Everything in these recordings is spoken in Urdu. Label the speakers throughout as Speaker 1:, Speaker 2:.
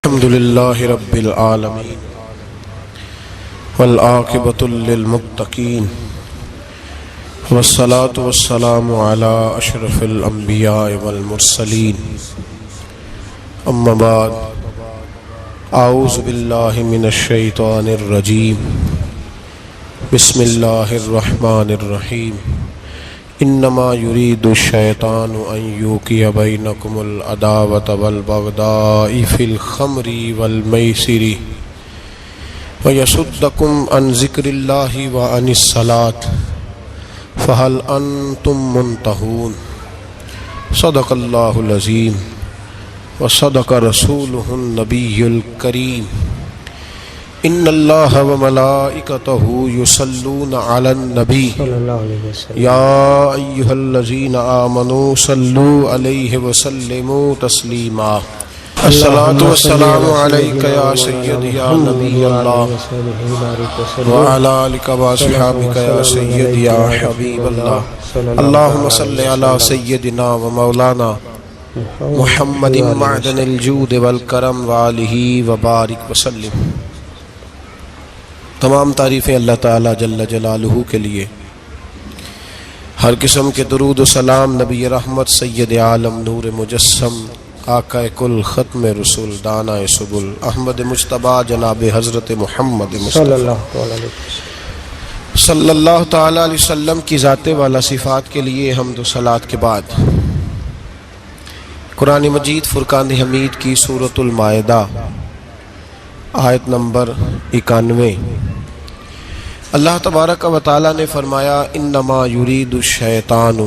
Speaker 1: الحمد لله رب العالمين والعاقبة للمتقين والصلاة والسلام على أشرف الأنبياء والمرسلين أما بعد أعوذ بالله من الشيطان الرجيم بسم الله الرحمن الرحيم انما يريد الشيطان ان يوقع بينكم العداوة والبغضاء في الخمر والميسر ويصدكم عن ذكر الله وعن الصلاة فهل انتم منتهون صدق الله العظيم وصدق رسوله النبي الكريم ان الله وملائكته يصلون على النبي يا ايها الذين امنوا صلوا عليه وسلموا تسليما الصلاة والسلام عليك يا سيدي يا نبي الله وعلى آلك وصحبك يا سيدي يا حبيب الله اللهم صل على سيدنا ومولانا محمد معدن الجود والکرم وآلہ وبارک وسلم۔ تمام تعریفیں اللہ تعالیٰ جل جلالہ کے لیے، ہر قسم کے درود و سلام نبی رحمت سید عالم نور مجسم آقا کل ختم رسول دانا سبل احمد مجتبی جناب حضرت محمد صلی اللہ تعالیٰ علیہ وسلم کی ذات والا صفات کے لیے حمد و صلوات کے بعد قرآن مجید فرقان حمید کی سورۃ المائدہ آیت نمبر 91 اللہ تبارک و تعالی نے فرمایا انما یرید الشیطان،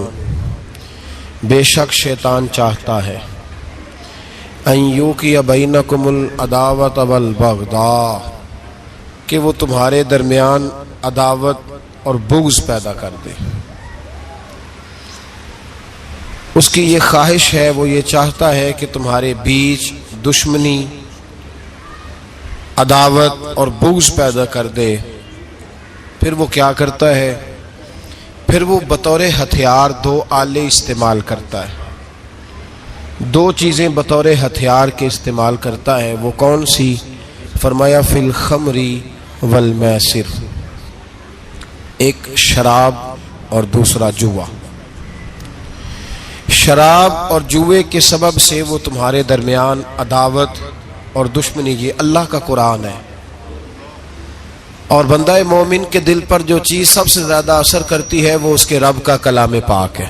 Speaker 1: بے شک شیطان چاہتا ہے، ان یوقع بینکم العداوۃ والبغضاء، کہ وہ تمہارے درمیان عداوت اور بغض پیدا کر دے۔ اس کی یہ خواہش ہے، وہ یہ چاہتا ہے کہ تمہارے بیچ دشمنی، عداوت اور بغض پیدا کر دے۔ پھر وہ کیا کرتا ہے؟ پھر وہ بطور ہتھیار دو آلے استعمال کرتا ہے، دو چیزیں بطور ہتھیار کے استعمال کرتا ہے۔ وہ کون سی؟ فرمایا فی الخمر والمیسر، ایک شراب اور دوسرا جوا۔ شراب اور جوے کے سبب سے وہ تمہارے درمیان عداوت اور دشمنی، یہ اللہ کا قرآن ہے۔ اور بندہ مومن کے دل پر جو چیز سب سے زیادہ اثر کرتی ہے وہ اس کے رب کا کلام پاک ہے۔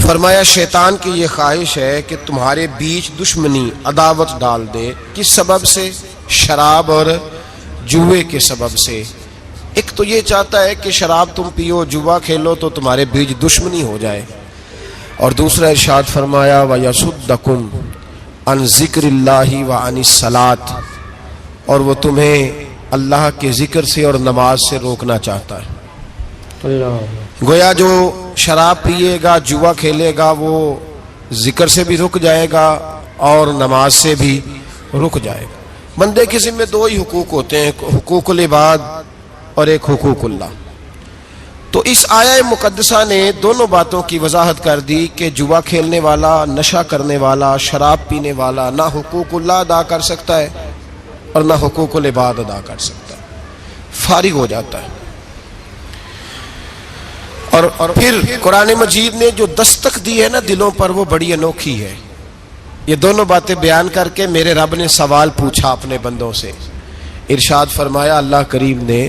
Speaker 1: فرمایا شیطان کی یہ خواہش ہے کہ تمہارے بیچ دشمنی، عداوت ڈال دے۔ کس سبب سے؟ شراب اور جوے کے سبب سے۔ ایک تو یہ چاہتا ہے کہ شراب تم پیو، جوا کھیلو تو تمہارے بیچ دشمنی ہو جائے، اور دوسرا ارشاد فرمایا وَيَصُدَّكُمْ عَنْ ذِكْرِ اللَّهِ وَعَنِ الصَّلَاةِ، اور وہ تمہیں اللہ کے ذکر سے اور نماز سے روکنا چاہتا ہے۔ گویا جو شراب پیے گا، جوا کھیلے گا، وہ ذکر سے بھی رک جائے گا اور نماز سے بھی رک جائے گا۔ بندے کے ذمہ دو ہی حقوق ہوتے ہیں، حقوق العباد اور ایک حقوق اللہ۔ تو اس آیہ مقدسہ نے دونوں باتوں کی وضاحت کر دی کہ جوا کھیلنے والا، نشہ کرنے والا، شراب پینے والا نہ حقوق اللہ ادا کر سکتا ہے اور نہ حقوق العباد ادا کر سکتا ہے، فارغ ہو جاتا ہے۔ اور پھر قرآن مجید نے جو دستک دی ہے نا دلوں پر، وہ بڑی انوکھی ہے۔ یہ دونوں باتیں بیان کر کے میرے رب نے سوال پوچھا اپنے بندوں سے۔ ارشاد فرمایا اللہ کریم نے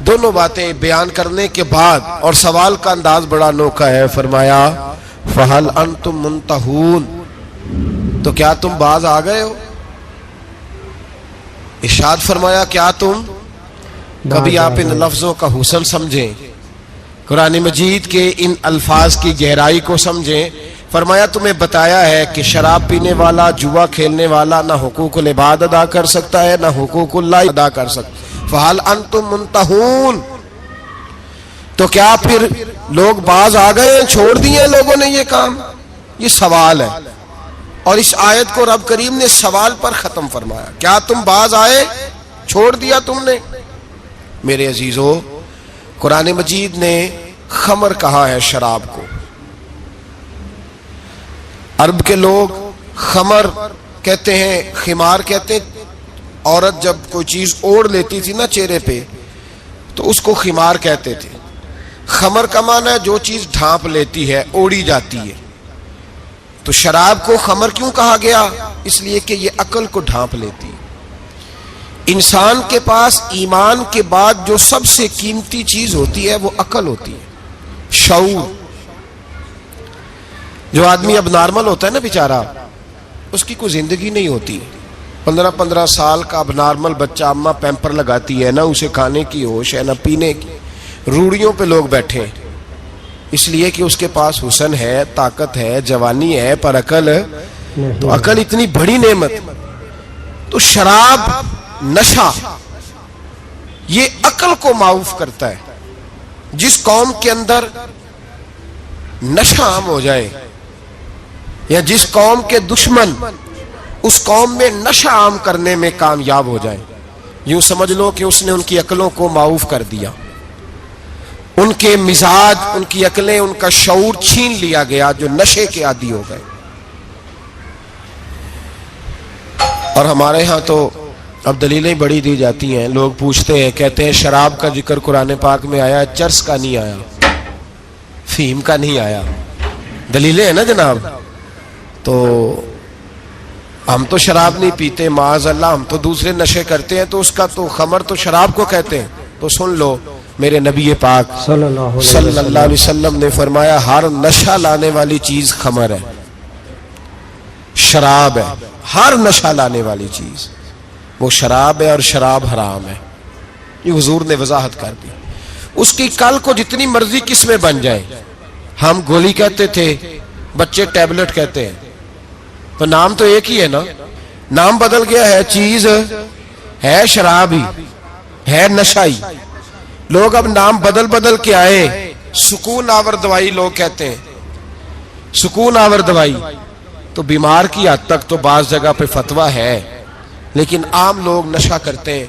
Speaker 1: دونوں باتیں بیان کرنے کے بعد، اور سوال کا انداز بڑا انوکھا ہے، فرمایا فَهَلْ أَنْتُمْ مُنْتَهُونَ، تو کیا تم باز آ گئے ہو؟ ارشاد فرمایا کیا تم کبھی آپ ان لفظوں کا حسن سمجھیں، قرآن مجید کے ان الفاظ کی گہرائی کو سمجھیں۔ فرمایا تمہیں بتایا ہے کہ شراب پینے والا، جوا کھیلنے والا نہ حقوق العباد ادا کر سکتا ہے نہ حقوق اللہ ادا کر سکتا۔ فَهَلْ أَنْتُمْ مُنْتَهُونَ، تو کیا پھر لوگ باز آ گئے ہیں، چھوڑ دیے لوگوں نے یہ کام؟ یہ سوال ہے، اور اس آیت کو رب کریم نے سوال پر ختم فرمایا۔ کیا تم باز آئے؟ چھوڑ دیا تم نے؟ میرے عزیزو، قرآن مجید نے خمر کہا ہے شراب کو۔ عرب کے لوگ خمر کہتے ہیں خمار کہتے ہیں، عورت جب کوئی چیز اوڑھ لیتی تھی نا چہرے پہ تو اس کو خمار کہتے تھے۔ خمر کا معنی ہے جو چیز ڈھانپ لیتی ہے، اوڑھی جاتی ہے۔ تو شراب کو خمر کیوں کہا گیا؟ اس لیے کہ یہ عقل کو ڈھانپ لیتی ہے۔ انسان کے پاس ایمان کے بعد جو سب سے قیمتی چیز ہوتی ہے وہ عقل ہوتی ہے، شعور۔ جو آدمی اب نارمل ہوتا ہے نا بیچارہ، اس کی کوئی زندگی نہیں ہوتی۔ 15 سال کا اب نارمل بچہ، اماں پیمپر لگاتی ہے، نہ اسے کھانے کی ہوش ہے نہ پینے کی، روڑیوں پہ لوگ بیٹھے ہیں، اس لیے کہ اس کے پاس حسن ہے، طاقت ہے، جوانی ہے، پر عقل تو عقل اتنی بڑی نعمت۔ تو شراب، نشہ، یہ عقل کو معاف کرتا ہے۔ جس قوم کے اندر نشہ عام ہو جائے یا جس قوم کے دشمن اس قوم میں نشہ عام کرنے میں کامیاب ہو جائے، یوں سمجھ لو کہ اس نے ان کی عقلوں کو معاف کر دیا، ان کے مزاج، ان کی عقلیں، ان کا شعور چھین لیا گیا، جو نشے کے عادی ہو گئے۔ اور ہمارے ہاں تو اب دلیلیں بڑی دی جاتی ہیں، لوگ پوچھتے ہیں، کہتے ہیں شراب کا ذکر قرآن پاک میں آیا، چرس کا نہیں آیا، فیم کا نہیں آیا، دلیلیں ہیں نا جناب۔ تو ہم تو شراب نہیں پیتے معاذ اللہ، ہم تو دوسرے نشے کرتے ہیں، تو اس کا تو خمر تو شراب کو کہتے ہیں۔ تو سن لو، میرے نبی پاک صلی اللہ علیہ وسلم نے فرمایا ہر نشہ لانے والی چیز خمر ہے، شراب ہے۔ ہر نشہ لانے والی چیز وہ شراب ہے، اور شراب حرام ہے، یہ حضور نے وضاحت کر دی۔ اس کی کل کو جتنی مرضی قسمیں بن جائیں، ہم گولی کہتے تھے، بچے ٹیبلٹ کہتے ہیں، تو نام تو ایک ہی ہے نا، نام بدل گیا ہے، چیز ہے شراب ہی، ہے نشہ ہی۔ لوگ اب نام بدل کے آئے، سکون آور دوائی لوگ کہتے ہیں، سکون آور دوائی۔ تو بیمار کی حد تک تو بعض جگہ پہ فتویٰ ہے، لیکن عام لوگ نشہ کرتے ہیں۔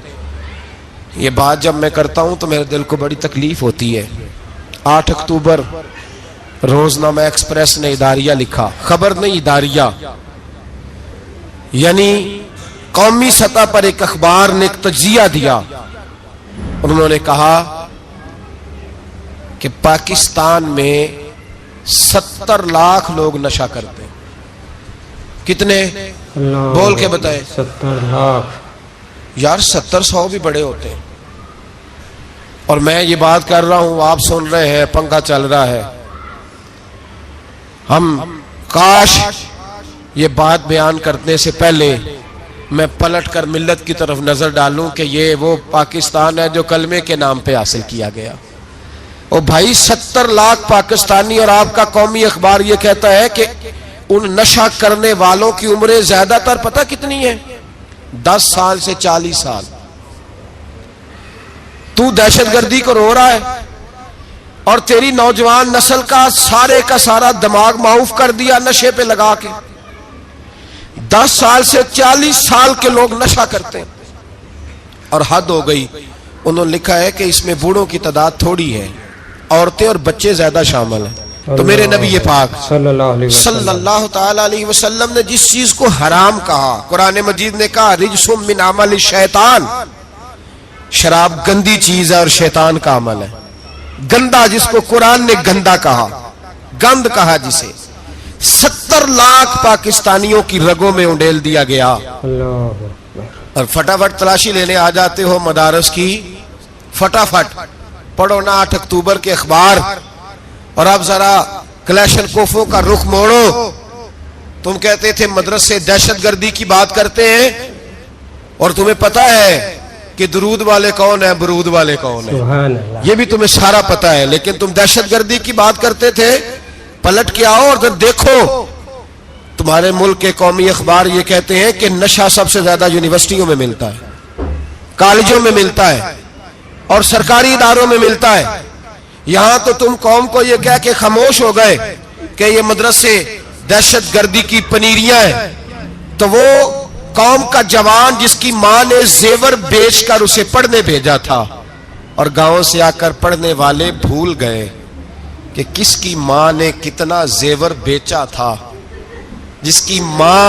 Speaker 1: یہ بات جب میں کرتا ہوں تو میرے دل کو بڑی تکلیف ہوتی ہے۔ 8 اکتوبر روزنامہ ایکسپریس نے اداریہ لکھا، خبر نہیں اداریہ، یعنی قومی سطح پر ایک اخبار نے ایک تجزیہ دیا، انہوں نے کہا کہ پاکستان میں 70 لاکھ لوگ نشہ کرتے ہیں۔ کتنے؟ بول کے بتائیں۔
Speaker 2: 70 لاکھ۔
Speaker 1: یار 70-100 بھی بڑے ہوتے ہیں، اور میں یہ بات کر رہا ہوں، آپ سن رہے ہیں، پنکھا چل رہا ہے۔ ہم کاش یہ بات بیان کرنے سے پہلے میں پلٹ کر ملت کی طرف نظر ڈالوں کہ یہ وہ پاکستان ہے جو کلمے کے نام پہ حاصل کیا گیا۔ اور بھائی 70 لاکھ پاکستانی، اور آپ کا قومی اخبار یہ کہتا ہے کہ ان نشہ کرنے والوں کی عمریں زیادہ تر پتہ کتنی ہے؟ 10 سال سے 40 سال۔ تو دہشت گردی کو رو رہا ہے اور تیری نوجوان نسل کا سارا دماغ معاف کر دیا نشے پہ لگا کے۔ 10 سال سے 40 سال کے لوگ نشہ کرتے ہیں، اور حد ہو گئی۔ انہوں نے لکھا ہے کہ اس میں بوڑھوں کی تعداد تھوڑی ہے، عورتیں اور بچے زیادہ شامل ہیں۔ تو میرے نبی پاک صلی اللہ تعالی علیہ وسلم نے جس چیز کو حرام کہا، قرآن مجید نے کہا رجس من عمل الشیطان، شراب گندی چیز ہے اور شیطان کا عمل ہے، گندا، جس کو قرآن نے گندا کہا، گند کہا جسے۔ 70 لاکھ پاکستانیوں کی رگوں میں انڈیل دیا گیا، اور فٹافٹ تلاشی لینے آ جاتے ہو مدارس کی، فٹافٹ پڑھو نا 8 اکتوبر کے اخبار، اور اب ذرا کلیشن کوفوں کا رخ موڑو۔ تم کہتے تھے مدرسے دہشت گردی کی بات کرتے ہیں، اور تمہیں پتا ہے کہ درود والے کون ہیں، برود والے کون ہیں، یہ بھی تمہیں سارا پتا ہے، لیکن تم دہشت گردی کی بات کرتے تھے۔ پلٹ کے آؤ اور دیکھو، تمہارے ملک کے قومی اخبار یہ کہتے ہیں کہ نشہ سب سے زیادہ یونیورسٹیوں میں ملتا ہے، کالجوں میں ملتا ہے، اور سرکاری اداروں میں ملتا ہے۔ یہاں تو تم قوم کو یہ کہہ کے خاموش ہو گئے کہ یہ مدرسے دہشت گردی کی پنیریاں ہیں، تو وہ قوم کا جوان جس کی ماں نے زیور بیچ کر اسے پڑھنے بھیجا تھا، اور گاؤں سے آ کر پڑھنے والے بھول گئے کہ کس کی ماں نے کتنا زیور بیچا تھا، جس کی ماں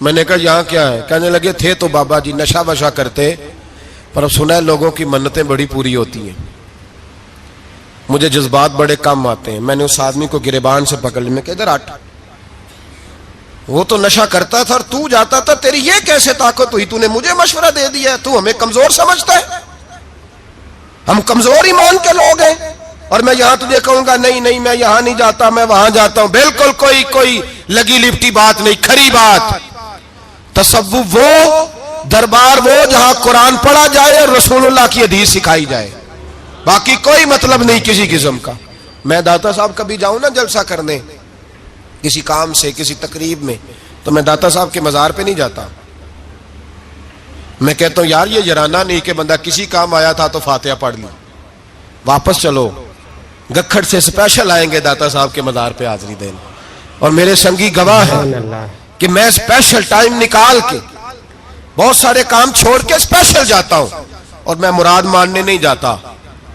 Speaker 1: میں نے کہا یہاں کیا ہے؟ کہنے لگے تھے تو بابا جی نشہ وشا کرتے، پر اب سنا ہے لوگوں کی منتیں بڑی پوری ہوتی ہیں، مجھے جذبات بڑے کم آتے ہیں۔ میں نے اس آدمی کو گریبان سے پکڑ لی، میں کہ ادھر ہٹ، وہ تو نشہ کرتا تھا اور تو جاتا تھا، تیری یہ کیسے طاقت ہوئی؟ تو نے مجھے مشورہ دے دیا ہے، تو ہمیں کمزور سمجھتا ہے؟ ہم کمزور ایمان کے لوگ ہیں، اور میں یہاں تجھے کہوں گا نہیں نہیں میں یہاں نہیں جاتا، میں وہاں جاتا ہوں۔ بالکل کوئی لگی لپٹی بات نہیں، کھری بات۔ تصوف وہ، دربار وہ جہاں قرآن پڑھا جائے اور رسول اللہ کی حدیث سکھائی جائے، باقی کوئی مطلب نہیں کسی قسم کا۔ میں داتا صاحب کبھی جاؤں نا جلسہ کرنے کسی کام سے، کسی تقریب میں، تو میں داتا صاحب کے مزار پہ نہیں جاتا، میں کہتا ہوں یار یہ یرانہ نہیں کہ بندہ کسی کام آیا تھا تو فاتحہ پڑھ لی، واپس چلو۔ گکھڑ سے سپیشل آئیں گے داتا صاحب کے مزار پہ حاضری دینے، اور میرے سنگی گواہ ہیں کہ میں سپیشل ٹائم نکال کے بہت سارے کام چھوڑ کے سپیشل جاتا ہوں، اور میں مراد ماننے نہیں جاتا،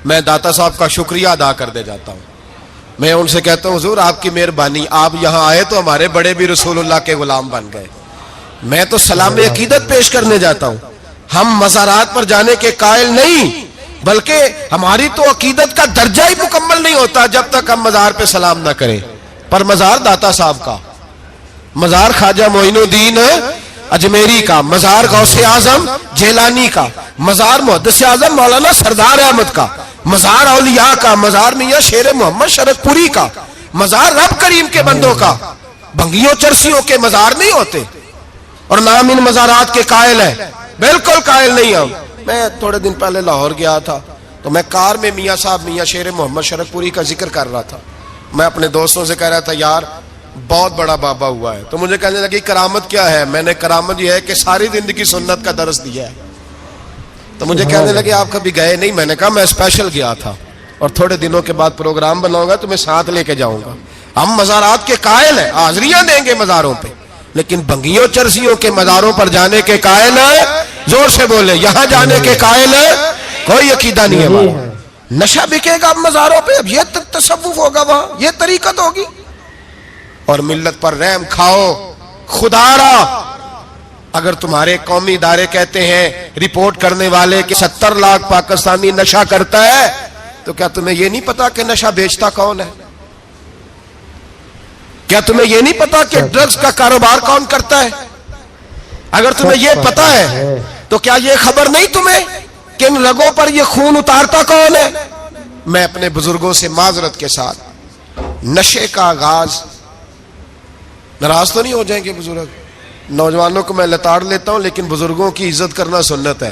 Speaker 1: میں داتا صاحب کا شکریہ ادا کر دے جاتا ہوں۔ میں ان سے کہتا ہوں حضور آپ کی مہربانی، آپ یہاں آئے تو ہمارے بڑے بھی رسول اللہ کے غلام بن گئے۔ میں تو سلام عقیدت پیش کرنے جاتا ہوں، ہم مزارات پر جانے کے قائل نہیں، بلکہ ہماری تو عقیدت کا درجہ ہی مکمل نہیں ہوتا جب تک ہم مزار پہ سلام نہ کریں۔ پر مزار داتا صاحب کا، مزار خواجہ معین الدین اجمیری کا، مزار غوث اعظم جیلانی کا، مزار محدث اعظم مولانا سردار احمد کا، مزار اولیاء کا، مزار میاں شیر محمد شرک پوری کا، مزار رب کریم کے بندوں کا۔ بھنگیوں چرسیوں کے مزار نہیں ہوتے، اور نام ان مزارات کے قائل ہیں، بالکل قائل نہیں ہم۔ میں تھوڑے دن پہلے لاہور گیا تھا، تو میں کار میں میاں صاحب میاں شیر محمد شرک پوری کا ذکر کر رہا تھا، میں اپنے دوستوں سے کہہ رہا تھا یار بہت بڑا بابا ہوا ہے، تو مجھے کہنے لگی کرامت کیا ہے؟ میں نے کرامت یہ ہے کہ ساری زندگی سنت کا درس دیا ہے۔ تو مجھے کہنے لگے آپ کبھی گئے نہیں؟ میں نے کہا میں اسپیشل گیا تھا، اور تھوڑے دنوں کے بعد پروگرام بناؤں گا تو میں ساتھ لے کے جاؤں گا۔ ہم مزارات کے قائل ہیں، حاضریاں دیں گے مزاروں پہ، لیکن بھنگیوں چرسیوں کے مزاروں پر جانے کے قائل ہیں، زور سے بولے، یہاں جانے کے قائل ہیں، کوئی عقیدہ نہیں ہے ہمارا۔ نشہ بکے گا اب مزاروں پہ، اب یہ تصوف ہوگا وہاں، یہ طریقت ہوگی، اور ملت پر رحم کھاؤ۔ خدا را اگر تمہارے قومی ادارے کہتے ہیں رپورٹ کرنے والے کہ 70 لاکھ پاکستانی نشہ کرتا ہے، تو کیا تمہیں یہ نہیں پتا کہ نشہ بیچتا کون ہے؟ کیا تمہیں یہ نہیں پتا کہ ڈرگز کا کاروبار کون کرتا ہے؟ اگر تمہیں یہ پتا ہے تو کیا یہ خبر نہیں تمہیں کہ ان رگوں پر یہ خون اتارتا کون ہے؟ میں اپنے بزرگوں سے معذرت کے ساتھ، نشے کا آغاز، ناراض تو نہیں ہو جائیں گے بزرگ، نوجوانوں کو میں لتاڑ لیتا ہوں لیکن بزرگوں کی عزت کرنا سنت ہے،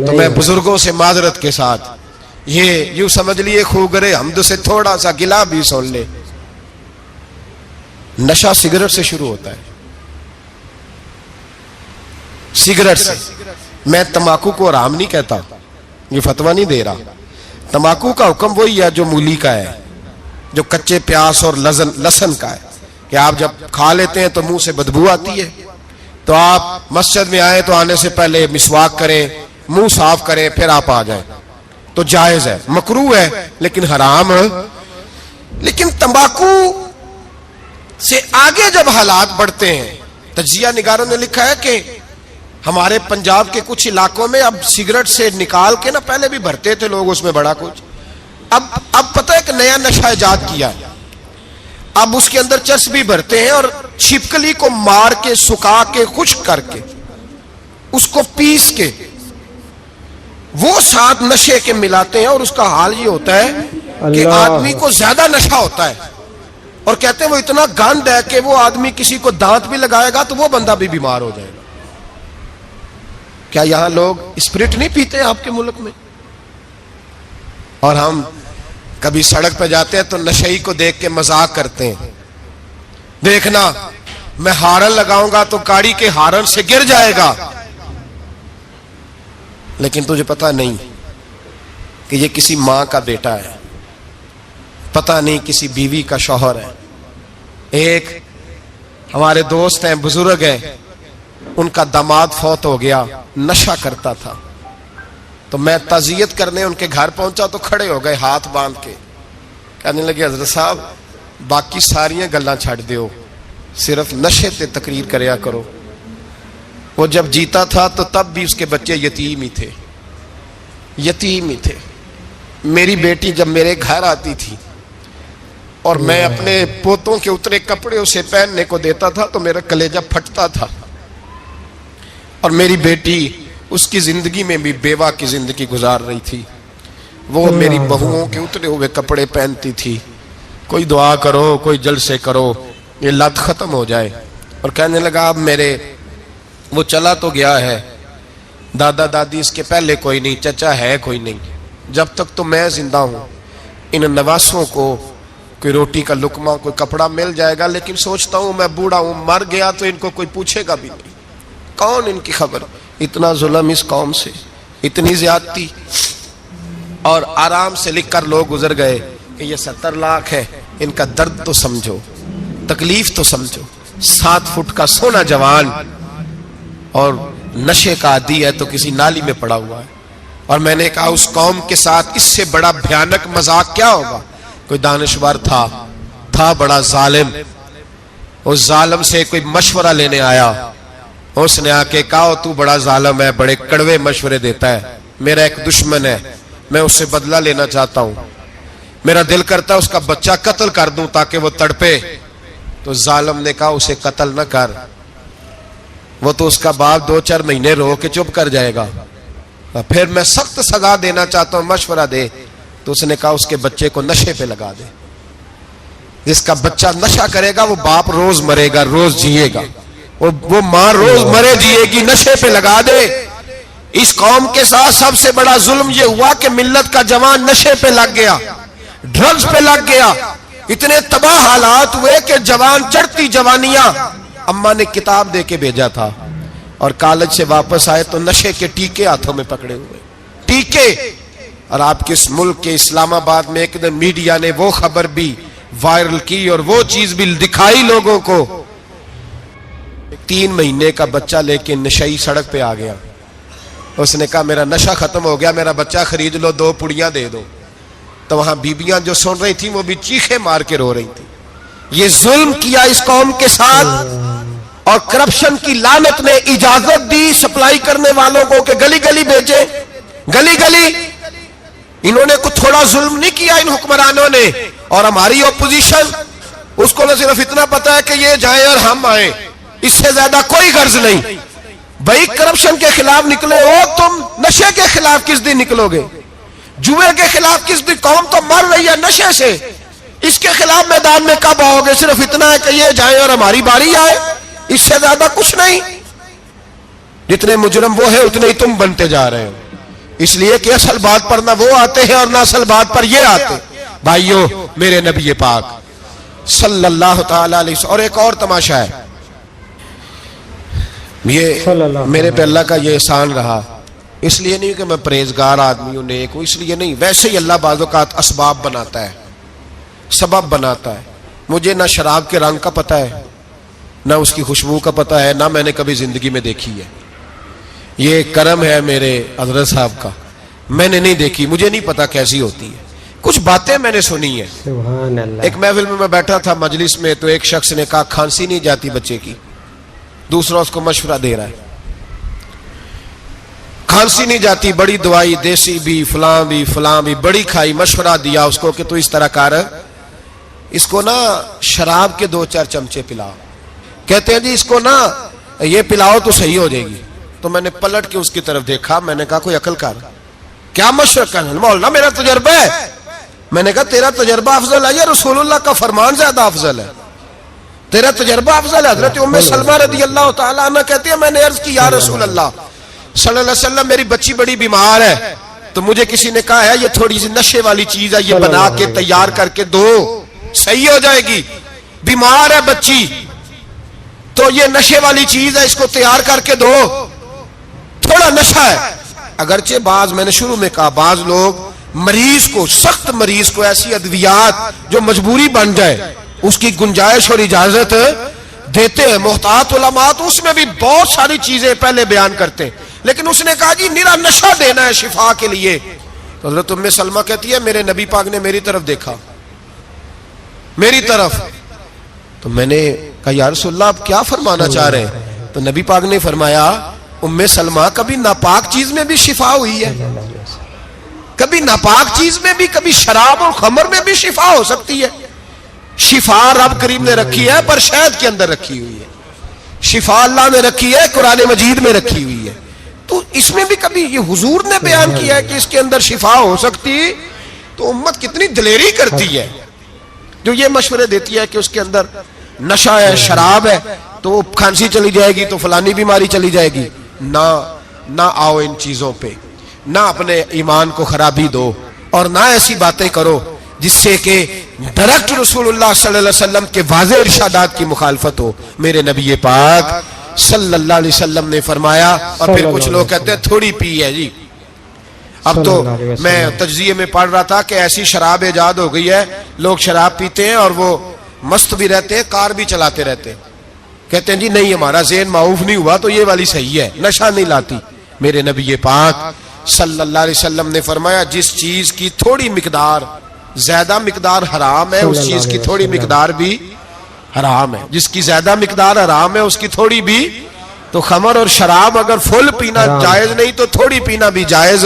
Speaker 1: تو میں بزرگوں سے معذرت کے ساتھ یہ یوں سمجھ لیے خوگرے حمد سے تھوڑا سا گلا بھی سن لے۔ نشہ سگریٹ سے شروع ہوتا ہے، سگریٹ سے۔ میں تمباکو کو حرام نہیں کہتا، یہ فتویٰ نہیں دے رہا، تمباکو کا حکم وہی ہے جو مولی کا ہے، جو کچے پیاز اور لہسن کا ہے، کہ آپ جب کھا لیتے ہیں تو منہ سے بدبو آتی ہے، تو آپ مسجد میں آئیں تو آنے سے پہلے مسواک کریں، منہ صاف کریں، پھر آپ آ جائیں، تو جائز ہے، مکروہ ہے لیکن حرام ہے۔ لیکن تمباکو سے آگے جب حالات بڑھتے ہیں، تجزیہ نگاروں نے لکھا ہے کہ ہمارے پنجاب کے کچھ علاقوں میں اب سگریٹ سے نکال کے نا، پہلے بھی بھرتے تھے لوگ اس میں بڑا کچھ، اب پتہ ہے کہ نیا نشہ ایجاد کیا ہے، اب اس کے اندر چرس بھی بھرتے ہیں، اور چھپکلی کو مار کے سکھا کے خشک کر کے اس کو پیس کے وہ ساتھ نشے کے ملاتے ہیں، اور اس کا حال یہ ہوتا ہے کہ آدمی کو زیادہ نشہ ہوتا ہے، اور کہتے ہیں وہ اتنا گند ہے کہ وہ آدمی کسی کو دانت بھی لگائے گا تو وہ بندہ بھی بیمار ہو جائے گا۔ کیا یہاں لوگ اسپرٹ نہیں پیتے آپ کے ملک میں؟ اور ہم کبھی سڑک پہ جاتے ہیں تو نشئی کو دیکھ کے مذاق کرتے ہیں، دیکھنا میں ہارن لگاؤں گا تو گاڑی کے ہارن سے گر جائے گا، لیکن تجھے پتا نہیں کہ یہ کسی ماں کا بیٹا ہے، پتا نہیں کسی بیوی کا شوہر ہے۔ ایک ہمارے دوست ہیں، بزرگ ہیں، ان کا داماد فوت ہو گیا، نشہ کرتا تھا، تو میں تعزیت کرنے ان کے گھر پہنچا تو کھڑے ہو گئے ہاتھ باندھ کے، کہنے لگے حضرت صاحب باقی ساریاں گلاں چھڑ دیو، صرف نشے تے تقریر کریا کرو. وہ جب جیتا تھا تو تب بھی اس کے بچے یتیم ہی تھے, یتیم ہی تھے. میری بیٹی جب میرے گھر آتی تھی اور میں اپنے پوتوں کے اترے کپڑے اسے پہننے کو دیتا تھا تو میرا کلیجہ پھٹتا تھا. اور میری بیٹی اس کی زندگی میں بھی بیوہ کی زندگی گزار رہی تھی. وہ میری بہوؤں کے اترے ہوئے کپڑے پہنتی تھی. کوئی دعا کرو, کوئی جلسے کرو, یہ لت ختم ہو جائے. اور کہنے لگا اب میرے وہ چلا تو گیا ہے, دادا دادی اس کے پہلے کوئی نہیں, چچا ہے کوئی نہیں, جب تک تو میں زندہ ہوں ان نواسوں کو کوئی روٹی کا لقمہ, کوئی کپڑا مل جائے گا. لیکن سوچتا ہوں میں بوڑھا ہوں, مر گیا تو ان کو کوئی پوچھے گا بھی نہیں, کون ان کی خبر. اتنا ظلم اس قوم سے, اتنی زیادتی. اور آرام سے لکھ کر لوگ گزر گئے کہ یہ 70 لاکھ ہے, ان کا درد تو سمجھو, تکلیف تو سمجھو. 7 فٹ کا سونا جوان اور نشے کا عادی ہے تو کسی نالی میں پڑا ہوا ہے. اور میں نے کہا اس قوم کے ساتھ اس سے بڑا بھیانک مذاق کیا ہوگا. کوئی دانشور تھا بڑا ظالم, اس ظالم سے کوئی مشورہ لینے آیا. اس نے آ کے کہا تو بڑا ظالم ہے, بڑے کڑوے مشورے دیتا ہے, میرا ایک دشمن ہے, میں اس سے بدلہ لینا چاہتا ہوں, میرا دل کرتا ہے اس کا بچہ قتل کر دوں تاکہ وہ تڑپے. تو ظالم نے کہا اسے قتل نہ کر, وہ تو اس کا باپ 2-4 مہینے رو کے چپ کر جائے گا. پھر میں سخت سزا دینا چاہتا ہوں, مشورہ دے. تو اس نے کہا اس کے بچے کو نشے پہ لگا دے. جس کا بچہ نشہ کرے گا وہ باپ روز مرے گا, روز جیے گا, وہ ماں روز مرے جیے گی, نشے پہ لگا دے. اس قوم کے ساتھ سب سے بڑا ظلم یہ ہوا کہ ملت کا جوان نشے پہ لگ گیا, ڈرگز پہ لگ گیا. اتنے تباہ حالات ہوئے کہ جوان چڑھتی جوانیاں, اماں نے کتاب دے کے بھیجا تھا اور کالج سے واپس آئے تو نشے کے ٹیکے ہاتھوں میں پکڑے ہوئے, ٹیکے. اور آپ کے اس ملک کے اسلام آباد میں ایک دن میڈیا نے وہ خبر بھی وائرل کی اور وہ چیز بھی دکھائی لوگوں کو. 3 مہینے کا بچہ لے کے نشئی سڑک پہ آ گیا. اس نے کہا میرا نشہ ختم ہو گیا, میرا بچہ خرید لو, 2 پڑیاں دے دو. تو وہاں بیبیاں جو سن رہی تھیں وہ بھی چیخے مار کے رو رہی تھیں. یہ ظلم کیا اس قوم کے ساتھ, اور کرپشن کی لعنت نے اجازت دی سپلائی کرنے والوں کو کہ گلی گلی بھیجے, گلی گلی. انہوں نے کچھ تھوڑا ظلم نہیں کیا ان حکمرانوں نے. اور ہماری اپوزیشن, اس کو نہ صرف اتنا پتا ہے کہ یہ جائیں اور ہم آئیں, اس سے زیادہ کوئی غرض نہیں. بھائی کرپشن کے خلاف نکلے ہو تم, نشے کے خلاف کس دن نکلو گے, جوئے کے خلاف کس دن. قوم تو مر رہی ہے نشے سے, اس کے خلاف میدان میں کب آؤ گے. صرف اتنا ہے کہ یہ جائیں اور ہماری باری آئے, اس سے زیادہ کچھ نہیں. جتنے مجرم وہ ہیں اتنے ہی تم بنتے جا رہے ہو, اس لیے کہ اصل بات پر نہ وہ آتے ہیں اور نہ اصل بات پر یہ آتے. بھائیو میرے نبی پاک صلی اللہ تعالی علیہ وسلم. اور ایک اور تماشا ہے, یہ میرے پہ اللہ کا یہ احسان رہا. اس لیے نہیں کہ میں پرہیزگار آدمی ہوں, نیک ہوں, اس لیے نہیں. ویسے ہی اللہ بعض اوقات اسباب بناتا ہے, سبب بناتا ہے. مجھے نہ شراب کے رنگ کا پتہ ہے, نہ اس کی خوشبو کا پتہ ہے, نہ میں نے کبھی زندگی میں دیکھی ہے. یہ کرم ہے میرے حضرت صاحب کا, میں نے نہیں دیکھی, مجھے نہیں پتا کیسی ہوتی ہے. کچھ باتیں میں نے سنی ہیں.
Speaker 2: سبحان اللہ.
Speaker 1: ایک محفل میں بیٹھا تھا مجلس میں, تو ایک شخص نے کہا کھانسی نہیں جاتی بچے کی. دوسرا اس کو مشورہ دے رہا ہے, کھانسی نہیں جاتی, بڑی دوائی دیسی بھی فلاں بھی بڑی کھائی, مشورہ دیا اس کو کہ تو اس طرح کر, اس کو نا شراب کے 2-4 چمچے پلاؤ. کہتے ہیں جی اس کو نا یہ پلاؤ تو صحیح ہو جائے گی. تو میں نے پلٹ کے اس کی طرف دیکھا, میں نے کہا کوئی عقل کر, کیا مشورہ کرنا مولانا, میرا تجربہ ہے. میں نے کہا تیرا تجربہ افضل ہے یا رسول اللہ کا فرمان زیادہ افضل ہے؟ تیرا تجربہ افضل ہے. حضرت ام سلمہ رضی اللہ تعالیٰ عنہ کہتی ہے میں نے عرض کی یا رسول اللہ صلی اللہ علیہ وسلم میری بچی بڑی بیمار ہے, تو مجھے کسی نے کہا ہے یہ تھوڑی سی نشے والی چیز ہے, یہ بنا کے تیار کر کے دو, صحیح ہو جائے گی. بیمار ہے بچی تو یہ نشے والی چیز ہے, اس کو تیار کر کے دو, تھوڑا نشہ ہے. اگرچہ بعض, میں نے شروع میں کہا, بعض لوگ مریض کو, سخت مریض کو ایسی ادویات جو مجبوری بن جائے اس کی گنجائش اور اجازت دیتے ہیں. محتاط علماء تو اس میں بھی بہت ساری چیزیں پہلے بیان کرتے ہیں, لیکن اس نے کہا جی نیرا نشہ دینا ہے شفا کے لیے. تو حضرت ام سلمہ کہتی ہے میرے نبی پاک نے میری طرف دیکھا, میری طرف. تو میں نے کہا یا رسول اللہ آپ کیا فرمانا چاہ رہے ہیں؟ تو نبی پاک نے فرمایا ام سلمہ کبھی ناپاک چیز میں بھی شفا ہوئی ہے، کبھی ناپاک چیز میں بھی، کبھی شراب اور خمر میں بھی شفا ہو سکتی ہے۔ شفا رب کریم نے رکھی ہے پر شہد کے اندر رکھی ہوئی ہے، شفا اللہ نے رکھی ہے قرآن مجید میں رکھی ہوئی ہے، تو اس میں بھی کبھی یہ حضور نے بیان کیا ہے کہ اس کے اندر شفا ہو سکتی، تو امت کتنی دلیری کرتی ہے جو یہ مشورے دیتی ہے کہ اس کے اندر نشہ ہے، شراب ہے، تو کھانسی چلی جائے گی تو فلانی بیماری چلی جائے گی۔ نہ آؤ ان چیزوں پہ، نہ اپنے ایمان کو خرابی دو، اور نہ ایسی باتیں کرو جس سے کہ ڈائریکٹ رسول اللہ صلی اللہ علیہ وسلم کے واضح ارشادات کی مخالفت ہو۔ میرے نبی پاک صلی اللہ علیہ وسلم نے فرمایا، اور پھر کچھ لوگ کہتے ہیں تھوڑی پی ہے جی۔ اب تو میں تجزیے میں پڑھ رہا تھا کہ ایسی شراب ایجاد ہو گئی ہے، لوگ شراب پیتے ہیں اور وہ مست بھی رہتے ہیں، کار بھی چلاتے رہتے ہیں، کہتے ہیں جی نہیں ہمارا ذہن معاف نہیں ہوا تو یہ والی صحیح ہے، نشہ نہیں لاتی۔ میرے نبی پاک صلی اللہ علیہ وسلم نے فرمایا جس چیز کی تھوڑی مقدار، زیادہ مقدار حرام ہے اس چیز کی تھوڑی مقدار بھی حرام ہے، جس کی زیادہ مقدار حرام ہے اس کی تھوڑی بھی۔ تو خمر اور شراب اگر فل پینا جائز نہیں تو تھوڑی پینا بھی جائز،